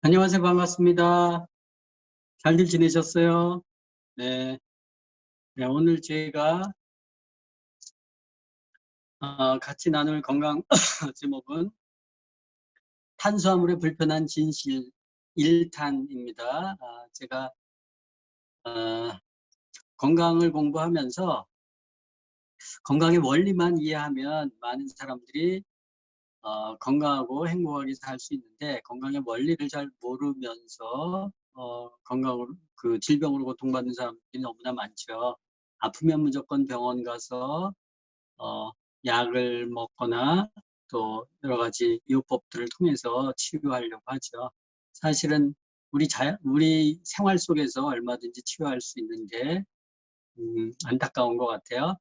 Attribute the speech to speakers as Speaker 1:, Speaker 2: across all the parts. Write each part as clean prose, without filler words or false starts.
Speaker 1: 안녕하세요. 반갑습니다. 잘들 지내셨어요? 네. 네, 오늘 제가 같이 나눌 건강 제목은 탄수화물의 불편한 진실 1탄입니다. 제가 어, 건강을 공부하면서 건강의 원리만 이해하면 많은 사람들이 건강하고 행복하게 살 수 있는데 건강의 원리를 잘 모르면서 건강으로 그 질병으로 고통받는 사람들이 너무나 많죠. 아프면 무조건 병원 가서 어, 약을 먹거나 또 여러 가지 요법들을 통해서 치유하려고 하죠. 사실은 우리 생활 속에서 얼마든지 치유할 수 있는데 안타까운 것 같아요.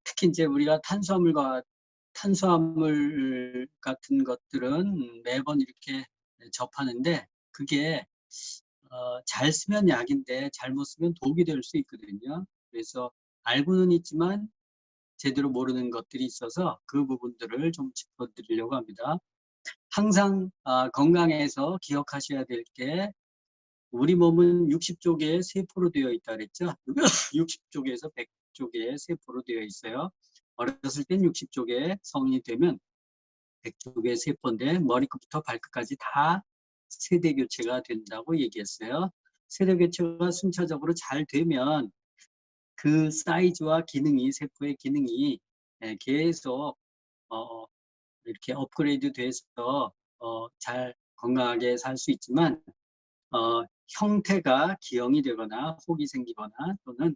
Speaker 1: 특히 이제 우리가 탄수화물 같은 것들은 매번 이렇게 접하는데 그게 잘 쓰면 약인데 잘못 쓰면 독이 될 수 있거든요. 그래서 알고는 있지만 제대로 모르는 것들이 있어서 그 부분들을 좀 짚어드리려고 합니다. 항상 건강에서 기억하셔야 될 게 우리 몸은 60조개의 세포로 되어 있다 그랬죠. 60조개에서 100조개의 세포로 되어 있어요. 어렸을 땐 60조개, 성인이 되면 100조개의 세포인데 머리끝부터 발끝까지 다 세대 교체가 된다고 얘기했어요. 세대 교체가 순차적으로 잘 되면 그 사이즈와 기능이, 세포의 기능이 계속 어, 이렇게 업그레이드 돼서 잘 건강하게 살 수 있지만 형태가 기형이 되거나 혹이 생기거나 또는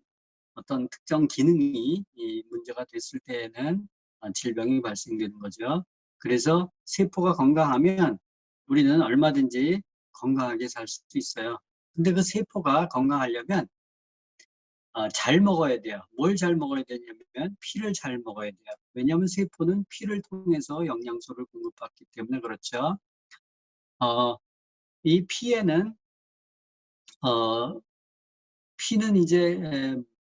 Speaker 1: 어떤 특정 기능이 문제가 됐을 때에는 질병이 발생되는 거죠. 그래서 세포가 건강하면 우리는 얼마든지 건강하게 살 수 있어요. 근데 그 세포가 건강하려면 잘 먹어야 돼요. 뭘 잘 먹어야 되냐면 피를 잘 먹어야 돼요. 왜냐하면 세포는 피를 통해서 영양소를 공급받기 때문에 그렇죠. 어, 이 어, 피는 이제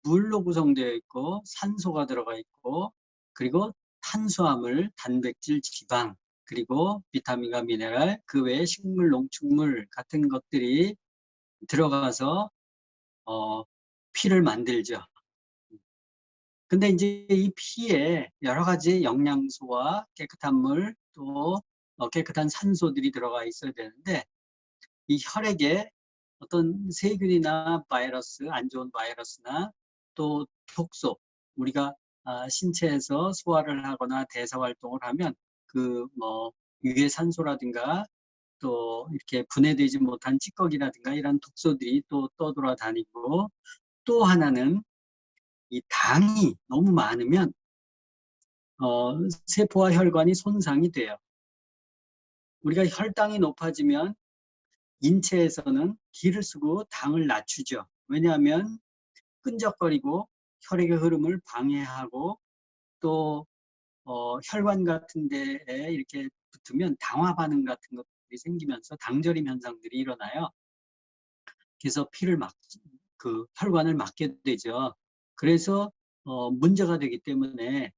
Speaker 1: 물로 구성되어 있고 산소가 들어가 있고 그리고 탄수화물, 단백질, 지방 그리고 비타민과 미네랄 그 외에 식물, 농축물 같은 것들이 들어가서 어, 피를 만들죠. 근데 이제 이 피에 여러 가지 영양소와 깨끗한 물, 또 깨끗한 산소들이 들어가 있어야 되는데 이 혈액에 어떤 세균이나 바이러스, 안 좋은 바이러스나 또 독소, 우리가 신체에서 소화를 하거나 대사 활동을 하면 그 뭐 유해 산소라든가 또 이렇게 분해되지 못한 찌꺼기라든가 이런 독소들이 또 떠돌아다니고 또 하나는 이 당이 너무 많으면 세포와 혈관이 손상이 돼요. 우리가 혈당이 높아지면 인체에서는 기를 쓰고 당을 낮추죠. 왜냐하면 끈적거리고 혈액의 흐름을 방해하고 또 혈관 같은 데에 이렇게 붙으면 당화 반응 같은 것들이 생기면서 당저림 현상들이 일어나요. 그래서 그 혈관을 막게 되죠. 그래서 문제가 되기 때문에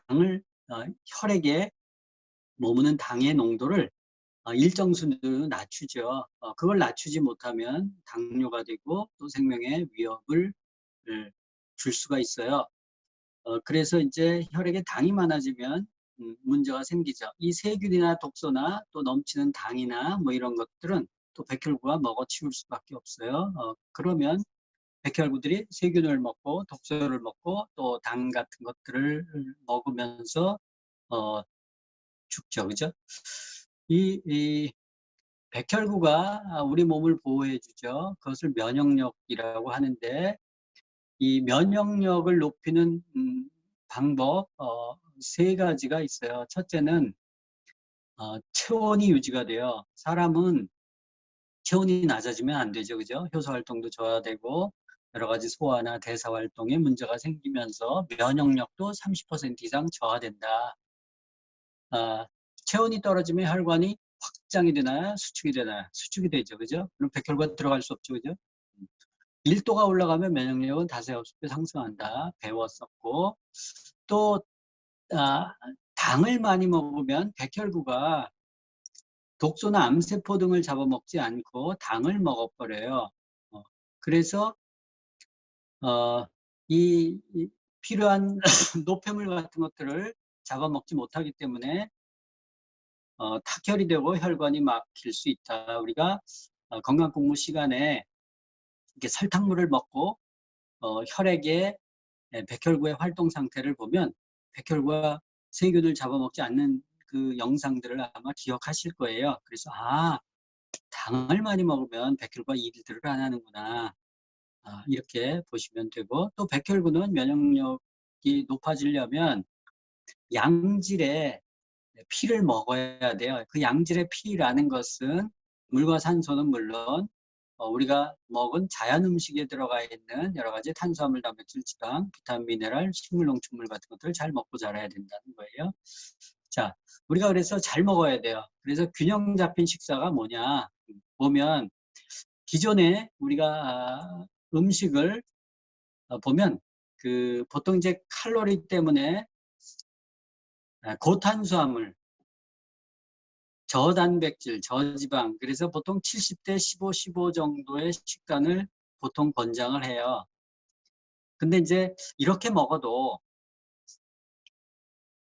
Speaker 1: 당을 혈액에 머무는 당의 농도를 일정 수준으로 낮추죠. 그걸 낮추지 못하면 당뇨가 되고 또 생명의 위협을 줄 수가 있어요. 그래서 이제 혈액에 당이 많아지면 문제가 생기죠. 이 세균이나 독소나 또 넘치는 당이나 뭐 이런 것들은 또 백혈구가 먹어치울 수밖에 없어요. 그러면 백혈구들이 세균을 먹고 독소를 먹고 또 당 같은 것들을 먹으면서 어, 죽죠. 그죠? 이 백혈구가 우리 몸을 보호해주죠. 그것을 면역력이라고 하는데 이 면역력을 높이는 방법 세 가지가 있어요. 첫째는 체온이 유지가 돼요. 사람은 체온이 낮아지면 안 되죠. 그죠? 효소 활동도 저하되고 여러 가지 소화나 대사 활동에 문제가 생기면서 면역력도 30% 이상 저하된다. 아, 체온이 떨어지면 혈관이 확장이 되나요? 수축이 되나요? 수축이 되죠. 그죠? 그럼 백혈구가 들어갈 수 없죠. 그죠? 1도가 올라가면 면역력은 다소 없이 상승한다. 배웠었고 또 당을 많이 먹으면 백혈구가 독소나 암세포 등을 잡아먹지 않고 당을 먹어버려요. 그래서 이 필요한 노폐물 같은 것들을 잡아먹지 못하기 때문에 탁혈이 되고 혈관이 막힐 수 있다. 우리가 건강 공부 시간에 이렇게 설탕물을 먹고 혈액의 백혈구의 활동 상태를 보면 백혈구가 세균을 잡아먹지 않는 그 영상들을 아마 기억하실 거예요. 그래서 당을 많이 먹으면 백혈구가 일들을 안 하는구나. 이렇게 보시면 되고, 또 백혈구는 면역력이 높아지려면 양질의 피를 먹어야 돼요. 그 양질의 피라는 것은 물과 산소는 물론 우리가 먹은 자연 음식에 들어가 있는 여러 가지 탄수화물, 단백질, 지방, 비타민, 미네랄, 식물, 농축물 같은 것들을 잘 먹고 자라야 된다는 거예요. 자, 우리가 그래서 잘 먹어야 돼요. 그래서 균형 잡힌 식사가 뭐냐 보면 기존에 우리가 음식을 보면 그 보통 이제 칼로리 때문에 고탄수화물, 저단백질, 저지방, 그래서 보통 70대 15, 15 정도의 식단을 보통 권장을 해요. 근데 이제 이렇게 먹어도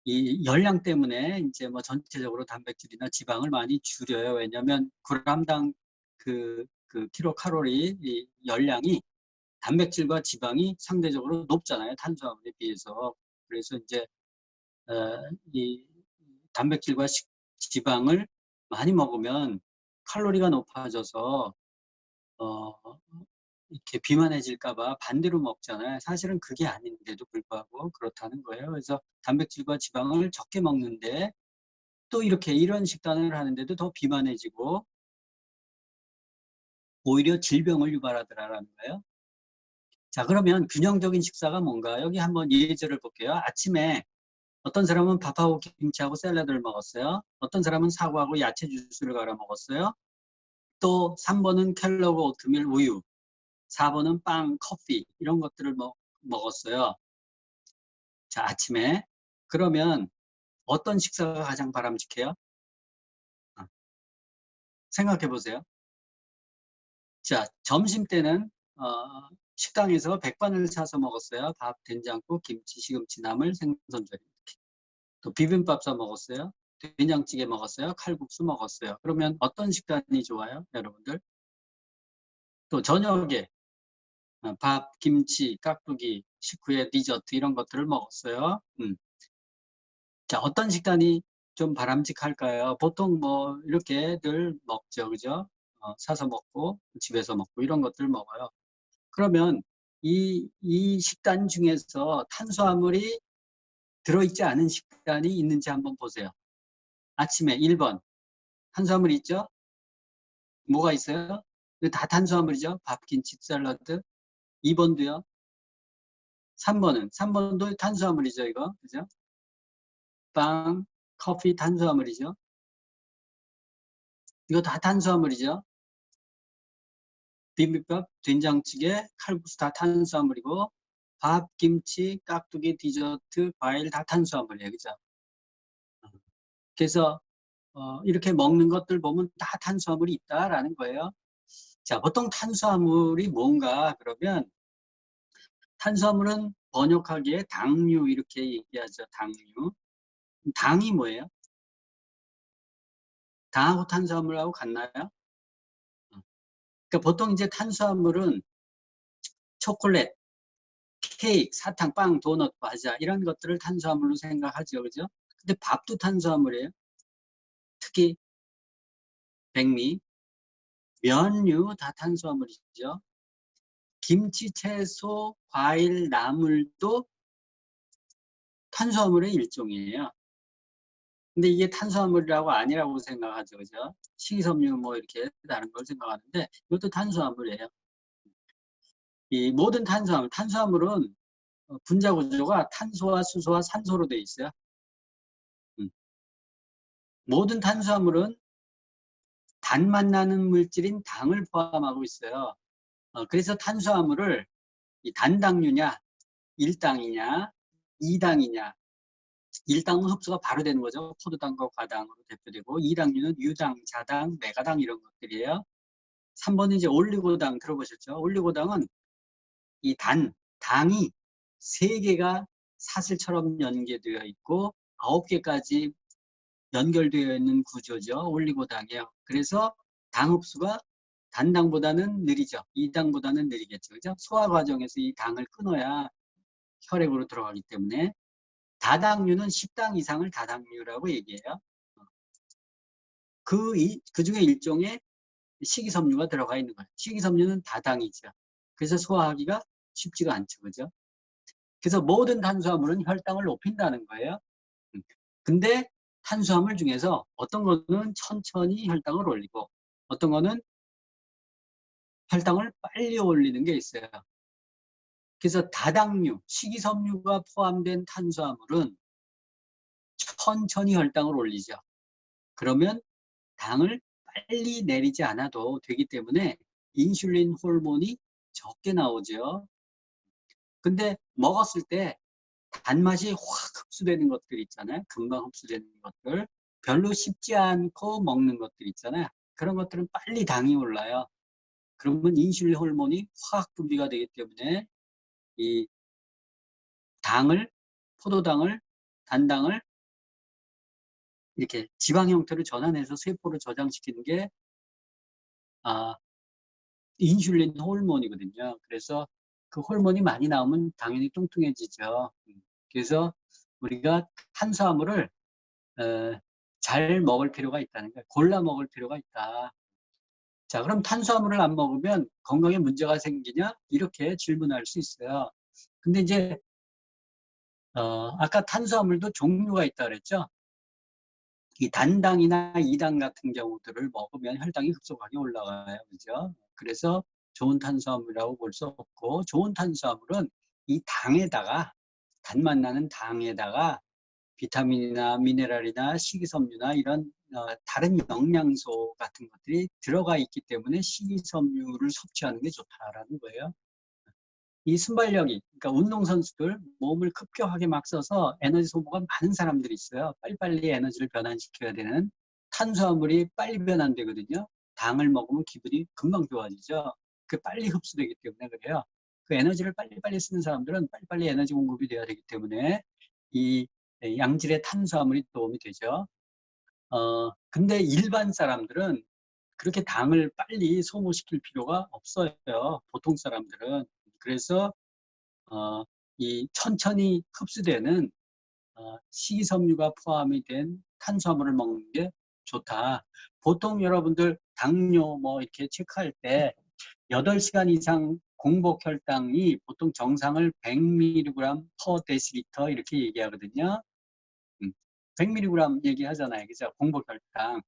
Speaker 1: 이 열량 때문에 이제 뭐 전체적으로 단백질이나 지방을 많이 줄여요. 왜냐하면 g당 그 킬로칼로리 이 열량이 단백질과 지방이 상대적으로 높잖아요. 탄수화물에 비해서. 그래서 이제 이 단백질과 지방을 많이 먹으면 칼로리가 높아져서 이렇게 비만해질까봐 반대로 먹잖아요. 사실은 그게 아닌데도 불구하고 그렇다는 거예요. 그래서 단백질과 지방을 적게 먹는데 또 이렇게 이런 식단을 하는데도 더 비만해지고 오히려 질병을 유발하더라라는 거예요. 자, 그러면 균형적인 식사가 뭔가? 여기 한번 예제를 볼게요. 아침에 어떤 사람은 밥하고 김치하고 샐러드를 먹었어요. 어떤 사람은 사과하고 야채 주스를 갈아 먹었어요. 또 3번은 켈로그 오트밀 우유, 4번은 빵, 커피 이런 것들을 먹었어요. 자, 아침에. 그러면 어떤 식사가 가장 바람직해요? 생각해 보세요. 자, 점심 때는 식당에서 백반을 사서 먹었어요. 밥, 된장국, 김치, 시금치, 나물, 생선조림. 또 비빔밥 사 먹었어요. 된장찌개 먹었어요. 칼국수 먹었어요. 그러면 어떤 식단이 좋아요, 여러분들? 또 저녁에 밥, 김치, 깍두기, 식후에 디저트 이런 것들을 먹었어요. 자, 어떤 식단이 좀 바람직할까요? 보통 뭐 이렇게들 먹죠, 그죠? 사서 먹고 집에서 먹고 이런 것들 먹어요. 그러면 이 식단 중에서 탄수화물이 들어있지 않은 식단이 있는지 한번 보세요. 아침에 1번 탄수화물 있죠? 뭐가 있어요? 이거 다 탄수화물이죠? 밥, 김치, 샐러드. 2번도요. 3번도 탄수화물이죠, 이거. 그죠? 빵, 커피 탄수화물이죠. 이거 다 탄수화물이죠. 비빔밥, 된장찌개, 칼국수 다 탄수화물이고 밥, 김치, 깍두기, 디저트, 과일 다 탄수화물이에요. 그죠? 그래서 이렇게 먹는 것들 보면 다 탄수화물이 있다라는 거예요. 자, 보통 탄수화물이 뭔가 그러면 탄수화물은 번역하기에 당류 이렇게 얘기하죠. 당류. 당이 뭐예요? 당하고 탄수화물하고 같나요? 그러니까 보통 이제 탄수화물은 초콜릿, 케이크, 사탕, 빵, 도넛, 과자 이런 것들을 탄수화물로 생각하죠. 그죠? 근데 밥도 탄수화물이에요. 특히 백미, 면류 다 탄수화물이죠. 김치, 채소, 과일, 나물도 탄수화물의 일종이에요. 근데 이게 탄수화물이라고 아니라고 생각하죠. 그죠? 식이섬유 뭐 이렇게 다른 걸 생각하는데 이것도 탄수화물이에요. 이 모든 탄수화물은 분자 구조가 탄소와 수소와 산소로 되어 있어요. 모든 탄수화물은 단맛 나는 물질인 당을 포함하고 있어요. 그래서 탄수화물을 이 단당류냐, 1당이냐, 2당이냐 1당은 흡수가 바로 되는 거죠. 포도당과 과당으로 대표되고 2당류는 유당, 자당, 메가당 이런 것들이에요. 3번은 이제 올리고당 들어보셨죠? 올리고당은 이 당이 3개가 사슬처럼 연계되어 있고 9개까지 연결되어 있는 구조죠. 올리고당이에요. 그래서 당 흡수가 단당보다는 느리죠. 2당보다는 느리겠죠. 그죠? 소화 과정에서 이 당을 끊어야 혈액으로 들어가기 때문에 다당류는 10당 이상을 다당류라고 얘기해요. 그 중에 일종의 식이섬유가 들어가 있는 거예요. 식이섬유는 다당이죠. 그래서 소화하기가 쉽지가 않죠. 그죠? 그래서 모든 탄수화물은 혈당을 높인다는 거예요. 근데 탄수화물 중에서 어떤 거는 천천히 혈당을 올리고 어떤 거는 혈당을 빨리 올리는 게 있어요. 그래서 다당류, 식이섬유가 포함된 탄수화물은 천천히 혈당을 올리죠. 그러면 당을 빨리 내리지 않아도 되기 때문에 인슐린 호르몬이 적게 나오죠. 근데 먹었을 때 단맛이 확 흡수되는 것들 있잖아요. 금방 흡수되는 것들. 별로 쉽지 않고 먹는 것들 있잖아요. 그런 것들은 빨리 당이 올라요. 그러면 인슐린 호르몬이 확 분비가 되기 때문에 이 당을, 포도당을, 단당을 이렇게 지방 형태로 전환해서 세포로 저장시키는 게 인슐린 호르몬이거든요. 그래서 그 호르몬이 많이 나오면 당연히 뚱뚱해지죠. 그래서 우리가 탄수화물을 잘 먹을 필요가 있다는 거예요. 골라 먹을 필요가 있다. 자, 그럼 탄수화물을 안 먹으면 건강에 문제가 생기냐? 이렇게 질문할 수 있어요. 근데 이제 아까 탄수화물도 종류가 있다 그랬죠? 이 단당이나 이당 같은 경우들을 먹으면 혈당이 급속하게 올라가요. 그죠? 그래서 좋은 탄수화물이라고 볼 수 없고, 좋은 탄수화물은 이 당에다가, 단맛 나는 당에다가 비타민이나 미네랄이나 식이섬유나 이런 다른 영양소 같은 것들이 들어가 있기 때문에 식이섬유를 섭취하는 게 좋다라는 거예요. 이 순발력이, 그러니까 운동선수들 몸을 급격하게 막 써서 에너지 소모가 많은 사람들이 있어요. 빨리빨리 에너지를 변환시켜야 되는 탄수화물이 빨리 변환되거든요. 당을 먹으면 기분이 금방 좋아지죠. 그 빨리 흡수되기 때문에 그래요. 그 에너지를 빨리빨리 쓰는 사람들은 빨리빨리 에너지 공급이 돼야 되기 때문에 이 양질의 탄수화물이 도움이 되죠. 근데 일반 사람들은 그렇게 당을 빨리 소모시킬 필요가 없어요. 보통 사람들은. 그래서 이 천천히 흡수되는 식이섬유가 포함이 된 탄수화물을 먹는 게 좋다. 보통 여러분들 당뇨 뭐 이렇게 체크할 때 8시간 이상 공복 혈당이 보통 정상을 100mg per 데시리터 이렇게 얘기하거든요. 100mg 얘기하잖아요. 그죠? 공복 혈당.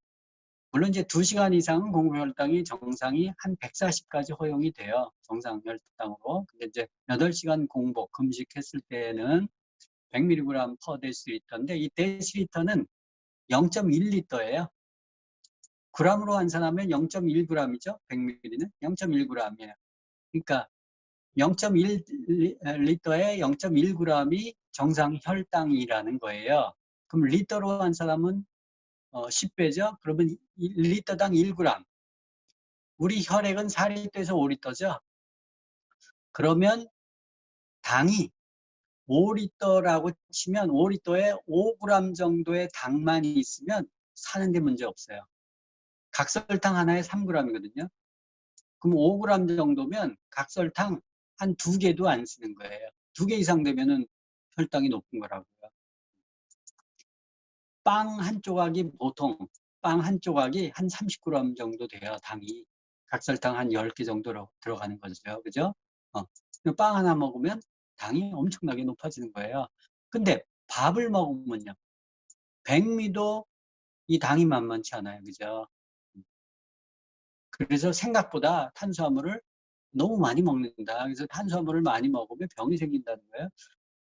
Speaker 1: 물론 이제 2시간 이상은 공복 혈당이 정상이 한 140까지 허용이 돼요. 정상 혈당으로. 근데 이제 8시간 공복 금식했을 때는 100mg per 데시리터인데 이 데시리터는 0.1리터예요. g으로 환산하면 0.1g이죠. 100ml는 0.1g이에요. 그러니까 0.1리터에 0.1g이 정상 혈당이라는 거예요. 그럼 리터로 환산하면 10배죠. 그러면 1리터당 1g. 우리 혈액은 4리터에서 5리터죠. 그러면 당이 5리터라고 치면 5리터에 5g 정도의 당만 있으면 사는데 문제 없어요. 각설탕 하나에 3g이거든요. 그럼 5g 정도면 각설탕 한 2개도 안 쓰는 거예요. 2개 이상 되면은 혈당이 높은 거라고요. 빵 한 조각이 보통 빵 한 조각이 한 30g 정도 돼요. 당이. 각설탕 한 10개 정도로 들어가는 거죠. 그죠? 빵 하나 먹으면 당이 엄청나게 높아지는 거예요. 근데 밥을 먹으면요. 백미도 이 당이 만만치 않아요. 그죠? 그래서 생각보다 탄수화물을 너무 많이 먹는다. 그래서 탄수화물을 많이 먹으면 병이 생긴다는 거예요.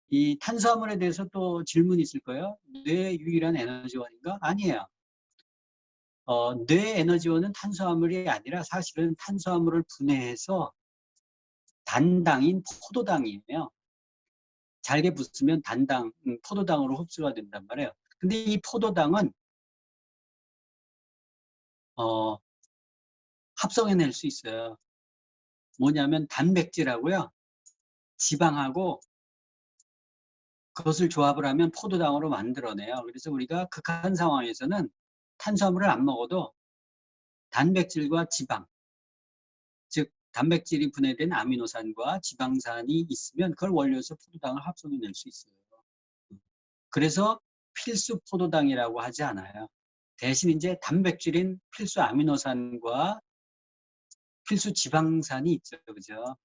Speaker 1: 이 탄수화물에 대해서 또 질문이 있을 거예요. 뇌의 유일한 에너지원인가? 아니에요. 뇌 에너지원은 탄수화물이 아니라 사실은 탄수화물을 분해해서 단당인 포도당이에요. 잘게 붙으면 단당, 포도당으로 흡수가 된단 말이에요. 근데 이 포도당은 합성해낼 수 있어요. 뭐냐면 단백질하고요, 지방하고 그것을 조합을 하면 포도당으로 만들어내요. 그래서 우리가 극한 상황에서는 탄수화물을 안 먹어도 단백질과 지방, 즉 단백질이 분해된 아미노산과 지방산이 있으면 그걸 원료에서 포도당을 합성해낼 수 있어요. 그래서 필수 포도당이라고 하지 않아요. 대신 이제 단백질인 필수 아미노산과 필수 지방산이 있죠. 그죠?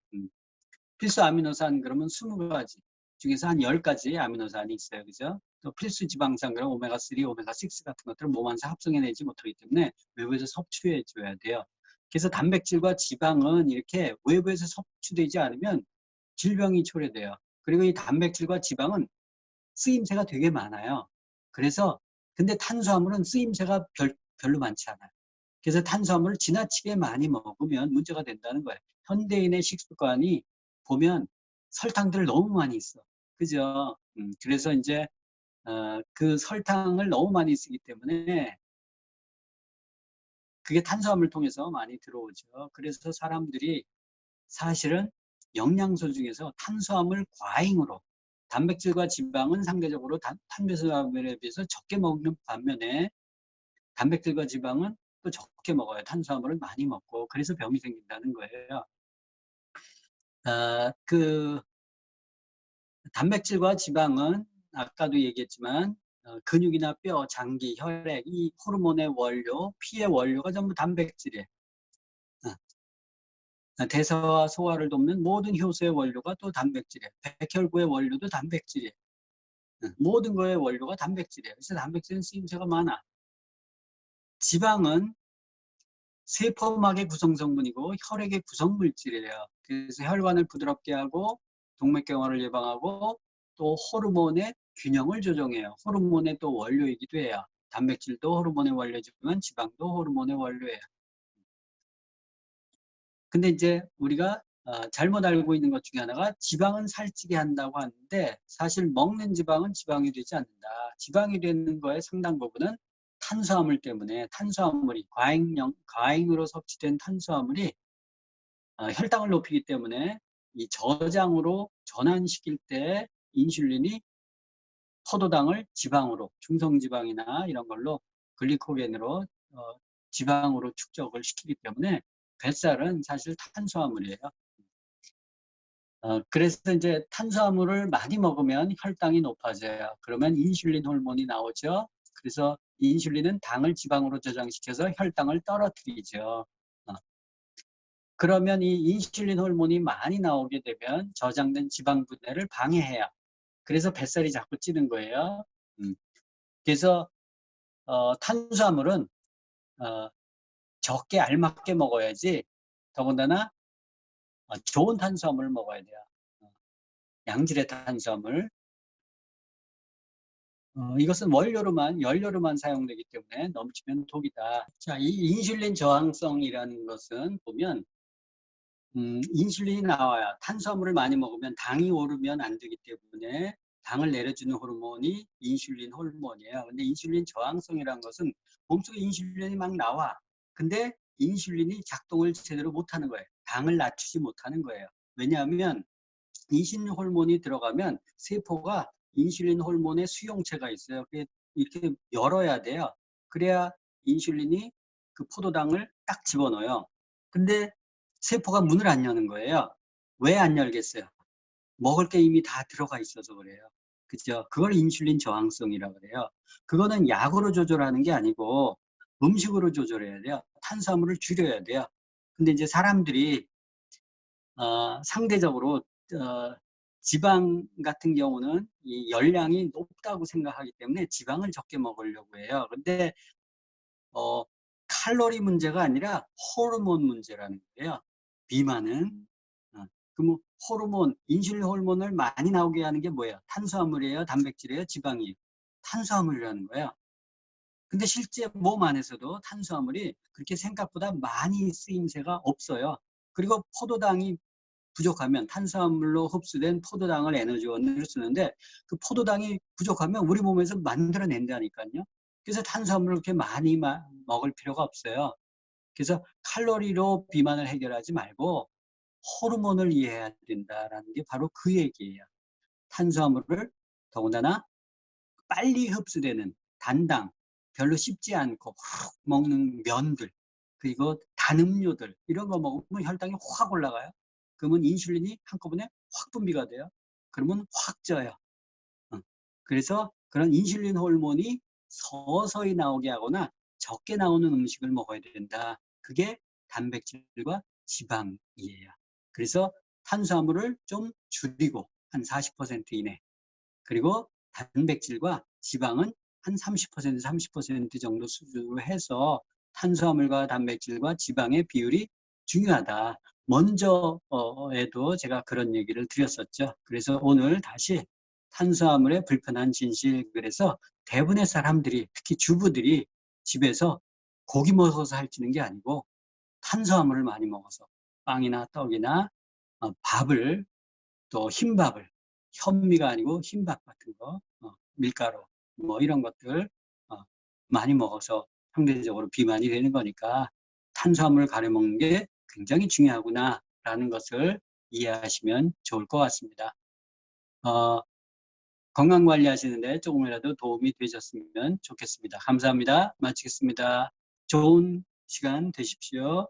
Speaker 1: 필수 아미노산 그러면 20가지 중에서 한 10가지 아미노산이 있어요. 그죠? 또 필수 지방산 그럼 오메가3, 오메가6 같은 것들을 몸 안에서 합성해내지 못하기 때문에 외부에서 섭취해 줘야 돼요. 그래서 단백질과 지방은 이렇게 외부에서 섭취되지 않으면 질병이 초래돼요. 그리고 이 단백질과 지방은 쓰임새가 되게 많아요. 그래서 근데 탄수화물은 쓰임새가 별로 많지 않아요. 그래서 탄수화물을 지나치게 많이 먹으면 문제가 된다는 거예요. 현대인의 식습관이 보면 설탕들을 너무 많이 써. 그죠? 그래서 이제 그 설탕을 너무 많이 쓰기 때문에 그게 탄수화물 통해서 많이 들어오죠. 그래서 사람들이 사실은 영양소 중에서 탄수화물 과잉으로 단백질과 지방은 상대적으로 탄수화물에 비해서 적게 먹는 반면에 단백질과 지방은 또 적게 먹어요. 탄수화물을 많이 먹고 그래서 병이 생긴다는 거예요. 그 단백질과 지방은 아까도 얘기했지만 근육이나 뼈, 장기, 혈액, 이 호르몬의 원료, 피의 원료가 전부 단백질이에요. 대사와 소화를 돕는 모든 효소의 원료가 또 단백질이에요. 백혈구의 원료도 단백질이에요. 모든 거의 원료가 단백질이에요. 그래서 단백질은 쓰임새가 많아. 지방은 세포막의 구성성분이고 혈액의 구성물질이에요. 그래서 혈관을 부드럽게 하고 동맥경화를 예방하고 또 호르몬의 균형을 조정해요. 호르몬의 또 원료이기도 해요. 단백질도 호르몬의 원료지만 지방도 호르몬의 원료예요. 근데 이제 우리가 잘못 알고 있는 것 중에 하나가 지방은 살찌게 한다고 하는데 사실 먹는 지방은 지방이 되지 않는다. 지방이 되는 거의 상당 부분은 탄수화물 때문에 탄수화물이 과잉으로 섭취된 탄수화물이 혈당을 높이기 때문에 이 저장으로 전환시킬 때 인슐린이 포도당을 지방으로 중성지방이나 이런 걸로 글리코겐으로 지방으로 축적을 시키기 때문에 뱃살은 사실 탄수화물이에요. 그래서 이제 탄수화물을 많이 먹으면 혈당이 높아져요. 그러면 인슐린 호르몬이 나오죠. 그래서 인슐린은 당을 지방으로 저장시켜서 혈당을 떨어뜨리죠. 그러면 이 인슐린 호르몬이 많이 나오게 되면 저장된 지방 분해를 방해해요. 그래서 뱃살이 자꾸 찌는 거예요. 그래서 탄수화물은 적게 알맞게 먹어야지 더군다나 좋은 탄수화물을 먹어야 돼요. 양질의 탄수화물. 이것은 연료로만 사용되기 때문에 넘치면 독이다. 자, 이 인슐린 저항성이라는 것은 보면 인슐린이 나와요. 탄수화물을 많이 먹으면 당이 오르면 안 되기 때문에 당을 내려주는 호르몬이 인슐린 호르몬이에요. 근데 인슐린 저항성이라는 것은 몸속에 인슐린이 막 나와. 근데 인슐린이 작동을 제대로 못하는 거예요. 당을 낮추지 못하는 거예요. 왜냐하면 인슐린 호르몬이 들어가면 세포가 인슐린 호르몬의 수용체가 있어요. 이렇게 열어야 돼요. 그래야 인슐린이 그 포도당을 딱 집어넣어요. 근데 세포가 문을 안 여는 거예요. 왜 안 열겠어요? 먹을 게 이미 다 들어가 있어서 그래요. 그죠? 그걸 인슐린 저항성이라고 그래요. 그거는 약으로 조절하는 게 아니고 음식으로 조절해야 돼요. 탄수화물을 줄여야 돼요. 근데 이제 사람들이 상대적으로 지방 같은 경우는 이 열량이 높다고 생각하기 때문에 지방을 적게 먹으려고 해요. 근데 칼로리 문제가 아니라 호르몬 문제라는 거예요. 비만은. 그럼 호르몬, 인슐린 호르몬을 많이 나오게 하는 게 뭐예요? 탄수화물이에요? 단백질이에요? 지방이에요? 탄수화물이라는 거예요. 근데 실제 몸 안에서도 탄수화물이 그렇게 생각보다 많이 쓰임새가 없어요. 그리고 포도당이 부족하면 탄수화물로 흡수된 포도당을 에너지원으로 쓰는데 그 포도당이 부족하면 우리 몸에서 만들어낸다니까요. 그래서 탄수화물을 그렇게 많이 먹을 필요가 없어요. 그래서 칼로리로 비만을 해결하지 말고 호르몬을 이해해야 된다라는 게 바로 그 얘기예요. 탄수화물을 더군다나 빨리 흡수되는 단당, 별로 씹지 않고 훅 먹는 면들, 그리고 단 음료들 이런 거 먹으면 혈당이 확 올라가요. 그러면 인슐린이 한꺼번에 확 분비가 돼요. 그러면 확 쪄요. 그래서 그런 인슐린 호르몬이 서서히 나오게 하거나 적게 나오는 음식을 먹어야 된다. 그게 단백질과 지방이에요. 그래서 탄수화물을 좀 줄이고 한 40% 이내, 그리고 단백질과 지방은 한 30%, 30% 정도 수준으로 해서 탄수화물과 단백질과 지방의 비율이 중요하다. 먼저에도 제가 그런 얘기를 드렸었죠. 그래서 오늘 다시 탄수화물의 불편한 진실, 그래서 대부분의 사람들이, 특히 주부들이 집에서 고기 먹어서 살찌는 게 아니고 탄수화물을 많이 먹어서 빵이나 떡이나 밥을, 또 흰밥을, 현미가 아니고 흰밥 같은 거, 밀가루 뭐 이런 것들 많이 먹어서 상대적으로 비만이 되는 거니까 탄수화물을 가려 먹는 게 굉장히 중요하구나라는 것을 이해하시면 좋을 것 같습니다. 건강 관리하시는데 조금이라도 도움이 되셨으면 좋겠습니다. 감사합니다. 마치겠습니다. 좋은 시간 되십시오.